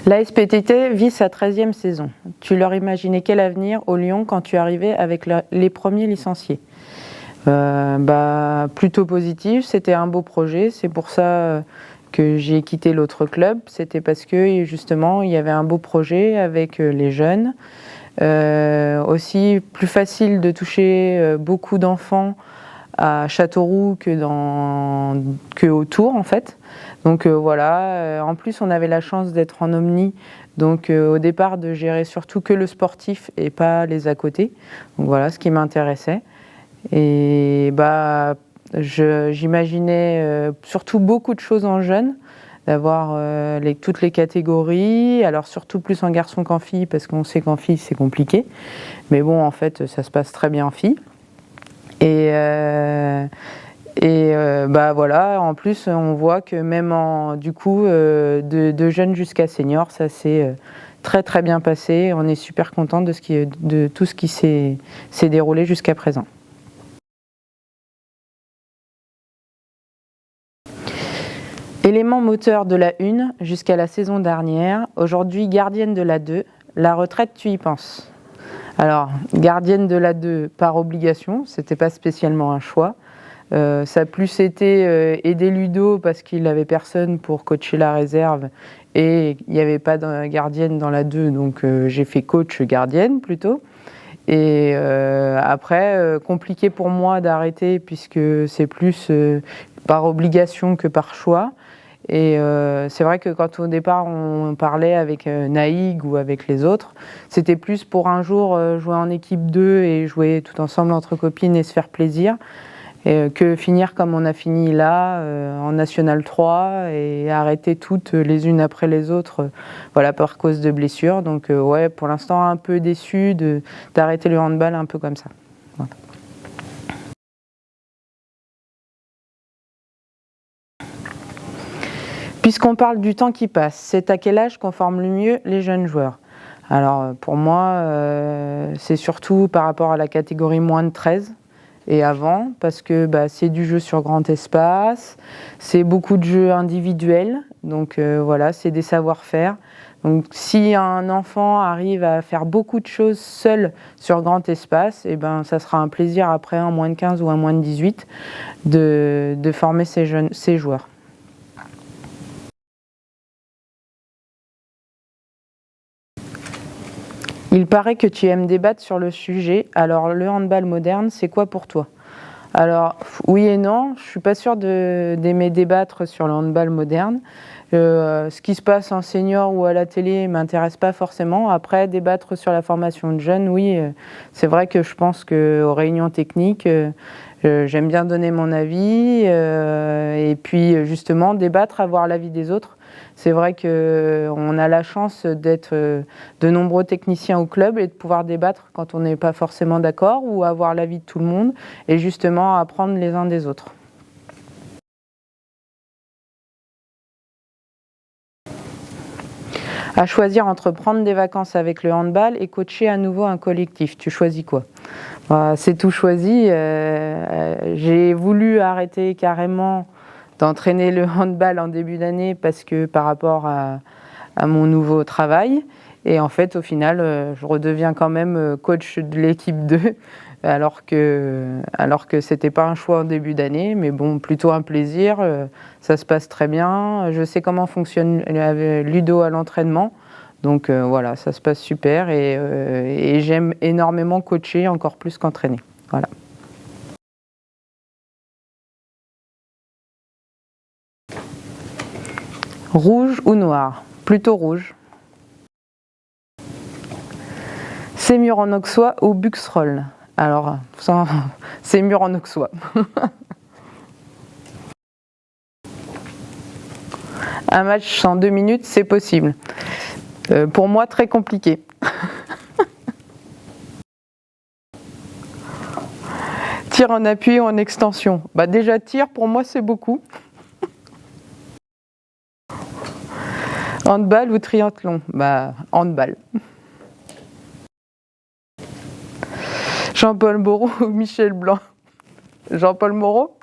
La SPTT vit sa 13e saison. Tu leur imaginais quel avenir au Lyon quand tu arrivais avec les premiers licenciés? Plutôt positif, c'était un beau projet, c'est pour ça que j'ai quitté l'autre club, c'était parce que justement il y avait un beau projet avec les jeunes, aussi plus facile de toucher beaucoup d'enfants à Châteauroux que autour en fait. Donc voilà, en plus on avait la chance d'être en Omni, donc au départ de gérer surtout que le sportif et pas les à côté. Donc voilà ce qui m'intéressait. Et j'imaginais surtout beaucoup de choses en jeunes, d'avoir toutes les catégories, alors surtout plus en garçon qu'en fille, parce qu'on sait qu'en fille c'est compliqué. Mais bon, en fait, ça se passe très bien en fille. Voilà, en plus on voit que même de jeunes jusqu'à seniors, ça s'est très très bien passé. On est super content de tout ce qui s'est déroulé jusqu'à présent. Élément moteur de la 1 jusqu'à la saison dernière, aujourd'hui gardienne de la 2, la retraite tu y penses? Alors, gardienne de la 2 par obligation, c'était pas spécialement un choix. Ça a plus été aider Ludo parce qu'il n'avait personne pour coacher la réserve et il n'y avait pas de gardienne dans la 2, donc j'ai fait coach gardienne plutôt. Et après, compliqué pour moi d'arrêter puisque c'est plus par obligation que par choix. Et c'est vrai que quand au départ on parlait avec Naïg ou avec les autres, c'était plus pour un jour jouer en équipe 2 et jouer tout ensemble entre copines et se faire plaisir, que finir comme on a fini là, en National 3 et arrêter toutes les unes après les autres, voilà, par cause de blessures. Donc ouais, pour l'instant un peu déçu d'arrêter le handball un peu comme ça. Voilà. Puisqu'on parle du temps qui passe, c'est à quel âge qu'on forme le mieux les jeunes joueurs? Alors pour moi, c'est surtout par rapport à la catégorie moins de 13 et avant, parce que c'est du jeu sur grand espace, c'est beaucoup de jeux individuels, donc voilà, c'est des savoir-faire. Donc si un enfant arrive à faire beaucoup de choses seul sur grand espace, et ça sera un plaisir après un moins de 15 ou un moins de 18 de former ces joueurs. Il paraît que tu aimes débattre sur le sujet, alors le handball moderne, c'est quoi pour toi? Alors oui et non, je ne suis pas sûre d'aimer débattre sur le handball moderne. Ce qui se passe en senior ou à la télé ne m'intéresse pas forcément. Après, débattre sur la formation de jeunes, oui, c'est vrai que je pense qu'aux réunions techniques, j'aime bien donner mon avis et puis justement débattre, avoir l'avis des autres. C'est vrai qu'on a la chance d'être de nombreux techniciens au club et de pouvoir débattre quand on n'est pas forcément d'accord ou avoir l'avis de tout le monde et justement apprendre les uns des autres. À choisir entre prendre des vacances avec le handball et coacher à nouveau un collectif, tu choisis quoi? C'est tout choisi. J'ai voulu arrêter carrément d'entraîner le handball en début d'année parce que par rapport à mon nouveau travail. Et en fait, au final, je redeviens quand même coach de l'équipe 2 alors que c'était pas un choix en début d'année, mais bon, plutôt un plaisir. Ça se passe très bien. Je sais comment fonctionne Ludo à l'entraînement. Donc voilà, ça se passe super et j'aime énormément coacher, encore plus qu'entraîner. Voilà. Rouge ou noir? Plutôt rouge. Sémur en auxois ou Buxroll? Alors, Sémur en auxois. Un match en 2 minutes, c'est possible. Pour moi, très compliqué. Tir en appui ou en extension? Déjà, tir, pour moi, c'est beaucoup. Handball ou triathlon? Handball. Jean-Paul Moreau ou Michel Blanc? Jean-Paul Moreau?